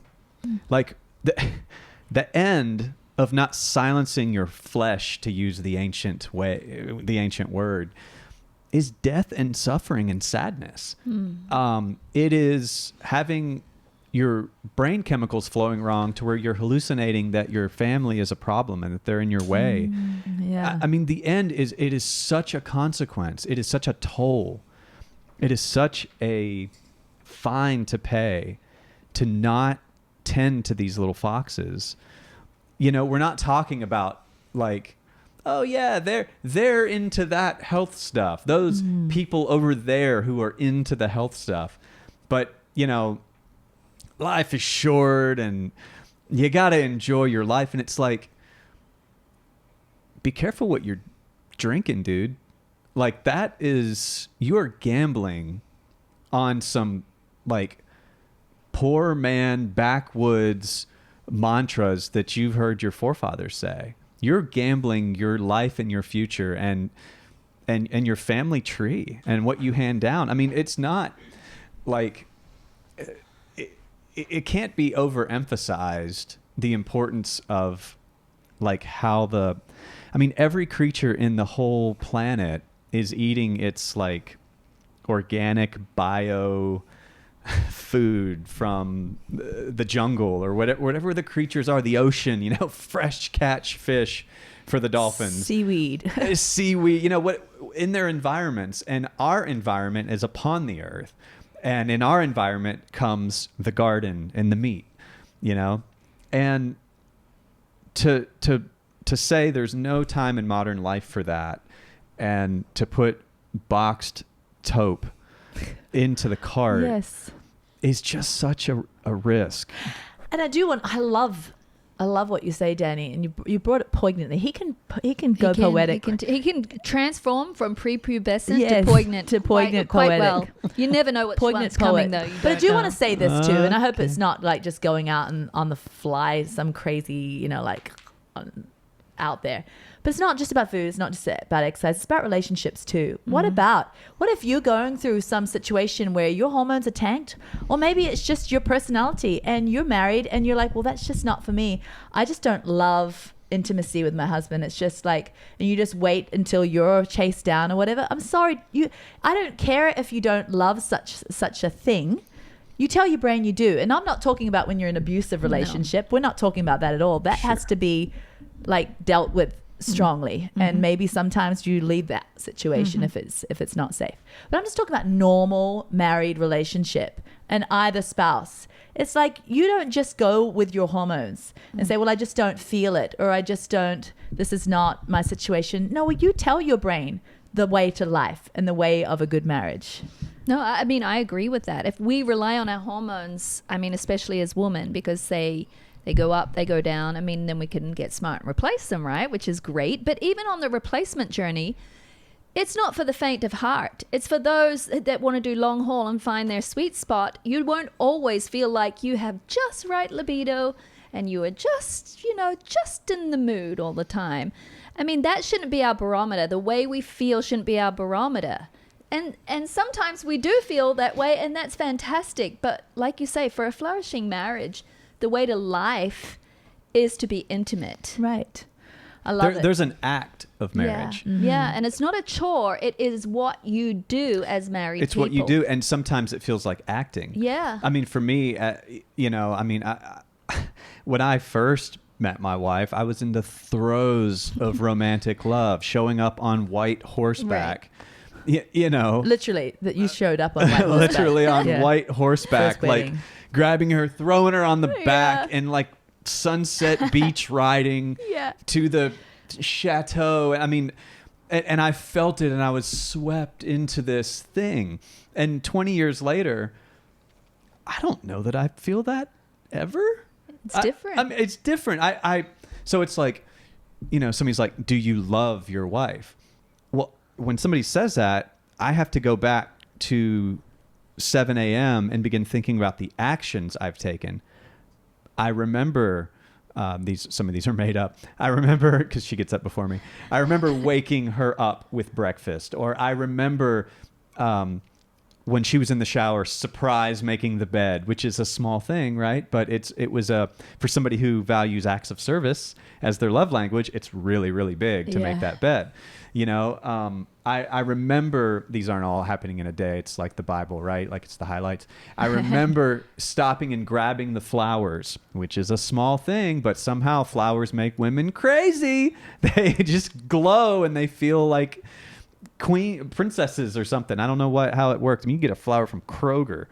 Like the end of not silencing your flesh, to use the ancient word, is death and suffering and sadness. It is having your brain chemicals flowing wrong to where you're hallucinating that your family is a problem and that they're in your way. I mean, the end it is such a consequence. It is such a toll. It is such a fine to pay to not tend to these little foxes. You know, we're not talking about like, oh yeah, they're into that health stuff. Those people over there who are into the health stuff. But, you know, life is short and you got to enjoy your life. And it's like, be careful what you're drinking, dude. Like you are gambling on some like poor man backwoods mantras that you've heard your forefathers say. You're gambling your life and your future and your family tree and what you hand down. I mean, it's not like it can't be overemphasized, the importance of like how every creature in the whole planet is eating its like organic bio food from the jungle or whatever the creatures are, the ocean, you know, fresh catch fish for the dolphins, seaweed, you know, what in their environments. And our environment is upon the earth, and in our environment comes the garden and the meat, you know. And to say there's no time in modern life for that, and to put boxed taupe into the cart is just such a risk. And I love what you say, Danny, and you brought it poignantly. He can poetic. He can transform from prepubescent to poignant quite poetic. Well. You never know which one's coming though. But I do want to say this too, and I hope it's not like just going out and on the fly, some crazy, you know, like out there. But it's not just about food. It's not just about exercise. It's about relationships too. What if you're going through some situation where your hormones are tanked, or maybe it's just your personality and you're married and you're like, well, that's just not for me. I just don't love intimacy with my husband. It's just like, and you just wait until you're chased down or whatever. I'm sorry. I don't care if you don't love such a thing. You tell your brain you do. And I'm not talking about when you're in an abusive relationship. No. We're not talking about that at all. That has to be like dealt with strongly, and maybe sometimes you leave that situation if it's not safe. But I'm just talking about normal married relationship and either spouse. It's like you don't just go with your hormones and say, well, I just don't feel it, or I just don't, this is not my situation. No, you tell your brain the way to life and the way of a good marriage. No, I mean, I agree with that. If we rely on our hormones, I mean, especially as women, because they go up, they go down. I mean, then we can get smart and replace them, right? Which is great. But even on the replacement journey, it's not for the faint of heart. It's for those that want to do long haul and find their sweet spot. You won't always feel like you have just right libido and you are just in the mood all the time. I mean, that shouldn't be our barometer. The way we feel shouldn't be our barometer. And sometimes we do feel that way, and that's fantastic. But like you say, for a flourishing marriage, the way to life is to be intimate. Right. I love it. There's an act of marriage. Yeah. Yeah, and it's not a chore. It is what you do as married people. It's what you do, and sometimes it feels like acting. Yeah. I mean, for me, when I first met my wife, I was in the throes of romantic love, showing up on white horseback. Right. Literally, that you showed up on white horseback. Literally on white horseback, like grabbing her, throwing her on the back, and like sunset beach riding to the chateau. I mean, and I felt it, and I was swept into this thing. And 20 years later, I don't know that I feel that ever. It's different. I mean, it's different. So it's like, somebody's like, do you love your wife? Well, when somebody says that, I have to go back to 7 a.m. and begin thinking about the actions I've taken. I remember some of these are made up. I remember, because she gets up before me, I remember waking her up with breakfast, or I remember when she was in the shower, surprise making the bed, which is a small thing, right? But it was for somebody who values acts of service as their love language, it's really, really big to make that bed. I remember, these aren't all happening in a day. It's like the Bible, right? Like it's the highlights. I remember stopping and grabbing the flowers, which is a small thing, but somehow flowers make women crazy. They just glow and they feel like princesses or something. I don't know how it works. I mean, you get a flower from Kroger.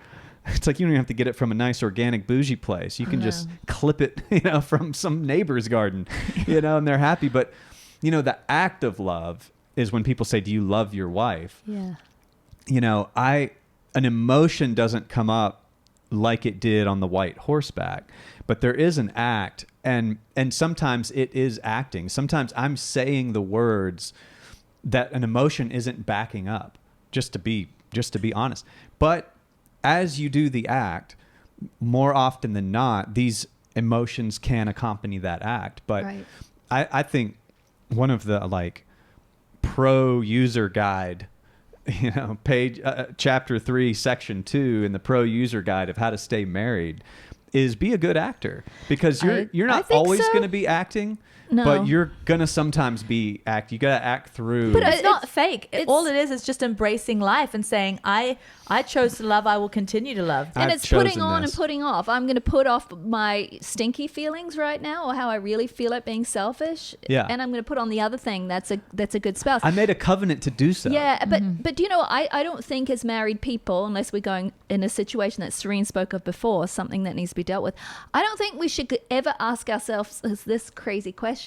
It's like you don't even have to get it from a nice organic bougie place. You can just clip it, from some neighbor's garden, and they're happy. But, the act of love is when people say, do you love your wife? Yeah. An emotion doesn't come up like it did on the white horseback, but there is an act, and sometimes it is acting. Sometimes I'm saying the words that an emotion isn't backing up, just to be honest. But as you do the act, more often than not, these emotions can accompany that act. But I think one of the pro user guide, page chapter 3, section 2 in the pro user guide of how to stay married is be a good actor, because you're not always going to be acting. No. But you're going to sometimes you got to act through. But it's not fake. All it is just embracing life and saying, I chose to love, I will continue to love. And it's putting on and putting off. I'm going to put off my stinky feelings right now, or how I really feel at being selfish. Yeah. And I'm going to put on the other thing that's a good spouse. I made a covenant to do so. Yeah, but I don't think as married people, unless we're going in a situation that Serene spoke of before, something that needs to be dealt with, I don't think we should ever ask ourselves this crazy question.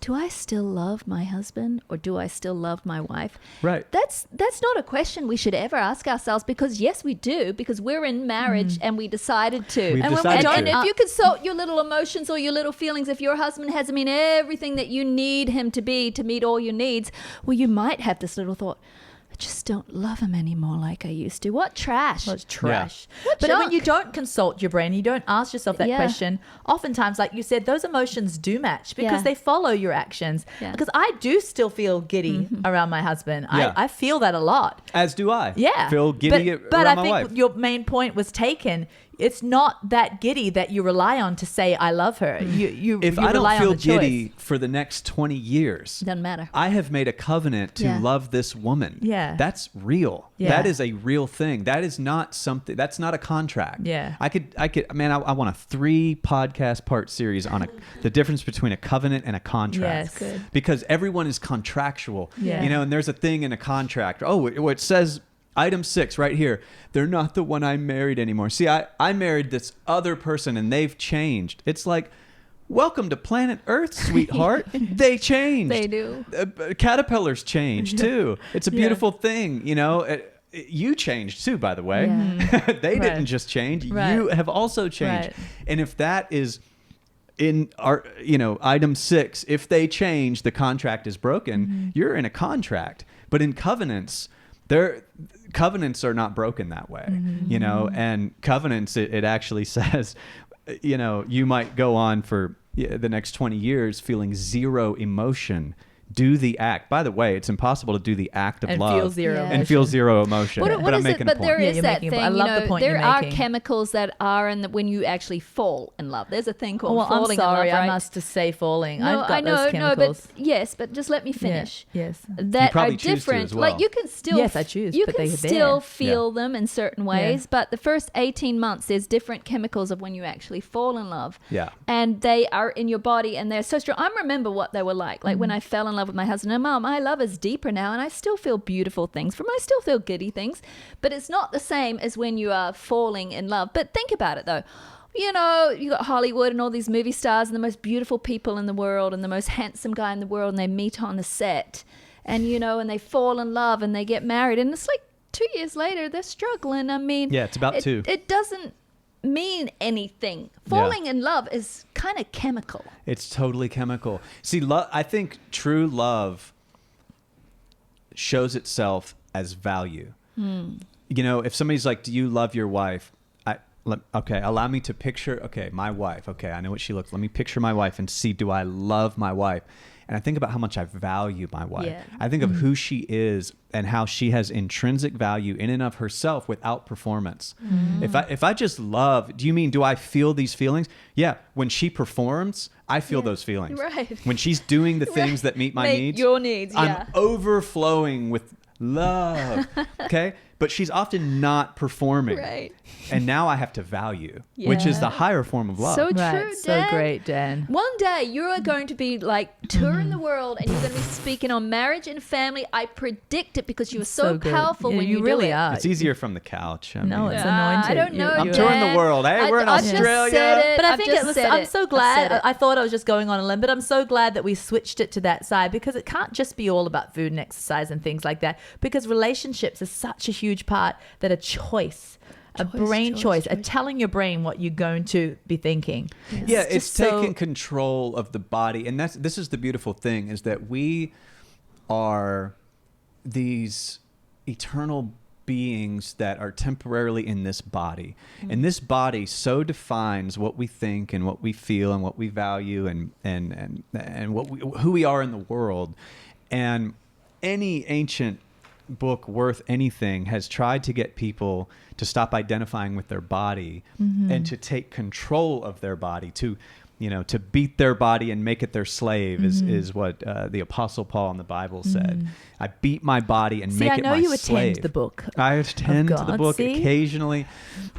Do I still love my husband, or do I still love my wife? Right. That's not a question we should ever ask ourselves, because yes, we do, because we're in marriage and we decided to. And if you consult your little emotions or your little feelings, if your husband hasn't been everything that you need him to be to meet all your needs, well, you might have this little thought, I just don't love him anymore like I used to. What trash. Well, it's trash. What But when junk. you don't consult your brain, you don't ask yourself that Yeah. question, oftentimes, like you said, those emotions do match because Yeah. they follow your actions. Yeah. Because I do still feel giddy around my husband. Yeah. I feel that a lot. As do I. Yeah. Feel giddy but around I my think wife. your main point was taken. It's not that giddy that you rely on to say I love her. You If you I don't rely feel on the giddy choice. for the next 20 years, Doesn't matter. I have made a covenant to Yeah. love this woman. Yeah. That's real. Yeah. That is a real thing. That is not something, that's not a contract. Yeah. I want a 3 podcast part series on the difference between a covenant and a contract. Yes. Good. Because everyone is contractual. Yeah. You know, and there's a thing in a contract. Oh, it says item 6 right here. They're not the one I married anymore. See, I married this other person and they've changed. It's like, welcome to planet Earth, sweetheart. They changed. They do. Caterpillars change too. It's a beautiful thing, you know. You changed too, by the way. Yeah. They Right. didn't just change. Right. You have also changed. Right. And if that is in our, item 6, if they change, the contract is broken. You're in a contract. But in covenants, covenants are not broken that way, and covenants, it actually says, you might go on for the next 20 years feeling zero emotion. Do the act. By the way, it's impossible to do the act of And love feel zero Yeah. and emotion. feel zero emotion. What but I'm is making it? a But point. there Yeah, is you're that making a thing. point. I love the point there you're are making. chemicals that are when you actually fall in love. There's a thing called Well, falling I'm sorry. in love, right? I must just say falling. No, I've got I know, those chemicals. but yes, but just let me finish. Yeah. Yes. That probably are choose to different. as well. Like you can still, Yes, I choose, You but can they're still there. feel them in certain ways, but the first 18 months, there's different chemicals of when you actually fall in love. Yeah. And they are in your body, and they're so strong. I remember what they were like. Like when Mm-hmm. I fell in love with my husband, and Mom, my love is deeper now, and I still feel beautiful things from. I still feel giddy things, but it's not the same as when you are falling in love. But think about it though. You got Hollywood and all these movie stars and the most beautiful people in the world and the most handsome guy in the world, and they meet on the set, and and they fall in love and they get married, and it's like 2 years later they're struggling. I mean, Yeah, it's about 2. It doesn't mean anything. Falling in love is kind of chemical. It's totally chemical. See, I think true love shows itself as value. If somebody's like, do you love your wife? Okay, allow me to picture, my wife. Okay, I know what she looks. Let me picture my wife and see, do I love my wife? And I think about how much I value my wife. Yeah. I think of who she is and how she has intrinsic value in and of herself without performance. If I just love, do I feel these feelings? Yeah, when she performs, I feel those feelings. Right. When she's doing the things that meet my Meet needs, your needs, yeah. I'm overflowing with love. Okay? But she's often not performing. Right. And now I have to value, which is Yeah. the higher form of love. So Right. true, So Dan. great, Dan. One day you are going to be like touring the world, and you're going to be speaking on marriage and family. I predict it because you are so good. powerful Yeah, when you do really it. are. It's easier from the couch. No, it's I anointed. don't know. I'm You're- touring the Dan. world. Hey, we're in I just Australia. said it. But I I've think just said I'm it. so I glad. said it. I thought I was just going on a limb, but I'm so glad that we switched it to that side, because it can't just be all about food and exercise and things like that, because relationships is such a huge part that a choice. A brain choice, telling your brain what you're going to be thinking. Yeah, it's just so- taking control of the body. And this is the beautiful thing, is that we are these eternal beings that are temporarily in this body. And this body so defines what we think and what we feel and what we value and who we are in the world. And any ancient book worth anything has tried to get people to stop identifying with their body and to take control of their body, to beat their body and make it their slave is what the Apostle Paul in the Bible said. I beat my body and See, make I it know my you slave. attend the book. I attend of to the God, book see? occasionally.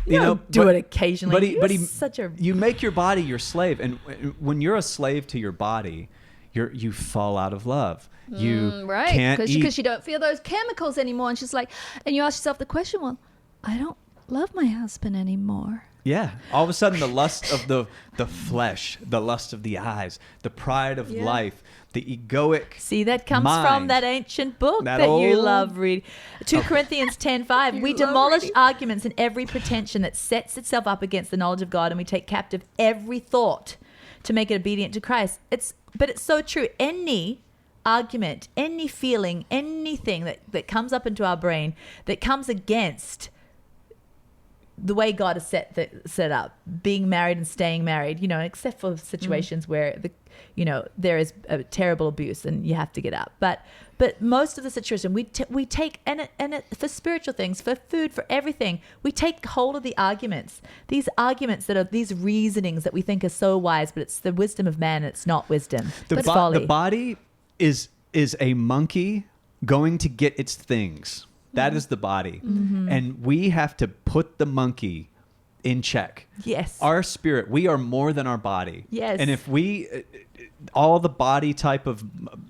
You don't do it occasionally. But You're such a- you make your body your slave, and when you're a slave to your body, you fall out of love. You Right, can't eat. because you don't feel those chemicals anymore. And she's like, and you ask yourself the question, well, I don't love my husband anymore. Yeah. All of a sudden, the lust of the flesh, the lust of the eyes, the pride of life, the egoic. See, that comes mind. from that ancient book That that you old- love reading. 2 Corinthians 10:5. We love demolish reading. arguments and every pretension that sets itself up against the knowledge of God, and we take captive every thought to make it obedient to Christ. But it's so true. Any argument, any feeling, anything that comes up into our brain that comes against the way God has set up, being married and staying married, you know, except for situations where there is a terrible abuse and you have to get up. But most of the situation we take and for spiritual things, for food, for everything, we take hold of these arguments that are these reasonings that we think are so wise, but it's the wisdom of man. It's not wisdom. It's folly. The body is a monkey going to get its things. That is the body. Mm-hmm. And we have to put the monkey in check. Yes. Our spirit, we are more than our body. Yes. And if all the body type of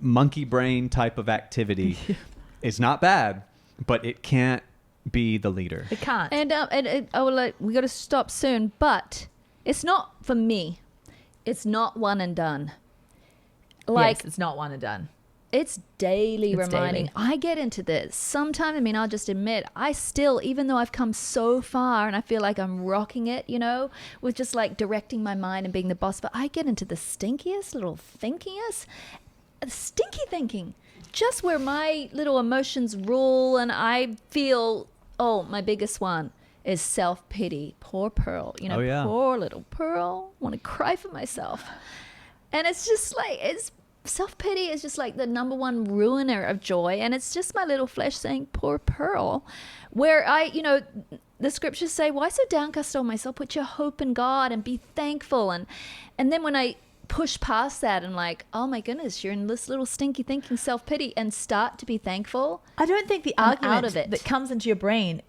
monkey brain type of activity is not bad, but it can't be the leader. It can't. And we got to stop soon, but it's not for me. It's not one and done. Yes, it's not one and done. It's daily reminding. I get into this. Sometimes, I'll just admit, I still, even though I've come so far and I feel like I'm rocking it, with just like directing my mind and being the boss, but I get into the stinky thinking, just where my little emotions rule, and I feel, my biggest one is self-pity. Poor Pearl, poor little Pearl. Want to cry for myself. And it's just like, self-pity is just like the number one ruiner of joy. And it's just my little flesh saying, poor Pearl, where the scriptures say, why so downcast, O my soul? Put your hope in God and be thankful. And then when I push past that and like, oh my goodness, you're in this little stinky thinking self-pity, and start to be thankful. I don't think the argument that comes into your brain,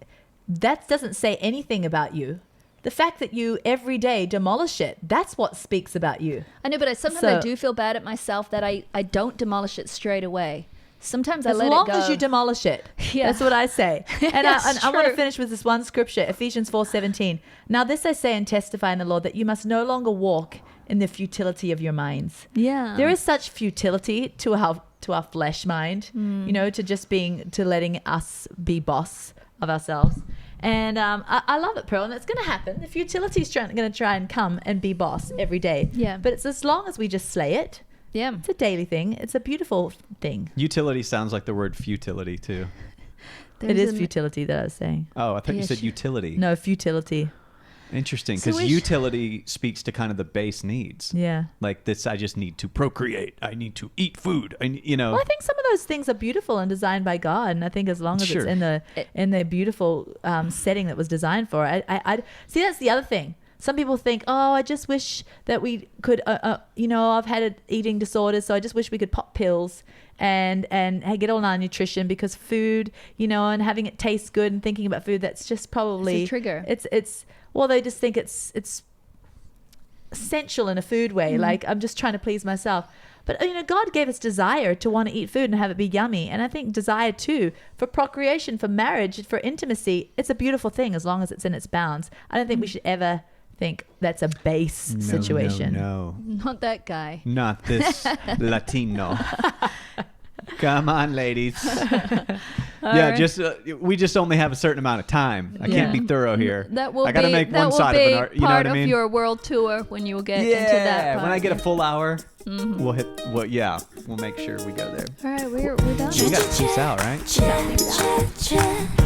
that doesn't say anything about you. The fact that you every day demolish it, that's what speaks about you. I know, but sometimes I do feel bad at myself that I don't demolish it straight away. Sometimes I let it go. As long as you demolish it. Yeah. That's what I say. And I want to finish with this one scripture, Ephesians 4:17. Now this I say and testify in the Lord, that you must no longer walk in the futility of your minds. Yeah. There is such futility to our flesh mind, to letting us be boss of ourselves. And I love it, Pearl, and it's going to happen. The futility is going to try and come and be boss every day. Yeah. But it's as long as we just slay it. Yeah. It's a daily thing. It's a beautiful thing. Utility sounds like the word futility too. It is futility that I was saying. Oh, I thought you said utility. No, futility. Interesting, because utility speaks to kind of the base needs. Yeah. Like this, I just need to procreate. I need to eat food. Well, I think some of those things are beautiful and designed by God, and I think as long as it's in the beautiful setting that was designed for it. I see, that's the other thing. Some people think, I just wish that we could, I've had an eating disorder, so I just wish we could pop pills and get all our nutrition, because food, and having it taste good and thinking about food, that's just probably it's a trigger. Well, they just think it's essential in a food way. Mm-hmm. Like, I'm just trying to please myself. But, God gave us desire to want to eat food and have it be yummy. And I think desire too, for procreation, for marriage, for intimacy, it's a beautiful thing as long as it's in its bounds. I don't think we should ever think that's a base situation. No. Not that guy. Not this Latino. Come on, ladies. We just only have a certain amount of time. I can't be thorough here. I gotta make one side of an art. You know what I mean? Part of your world tour when you get into that part. When I get a full hour, we'll make sure we go there. All right, we're done. We got to peace out, right? Yeah.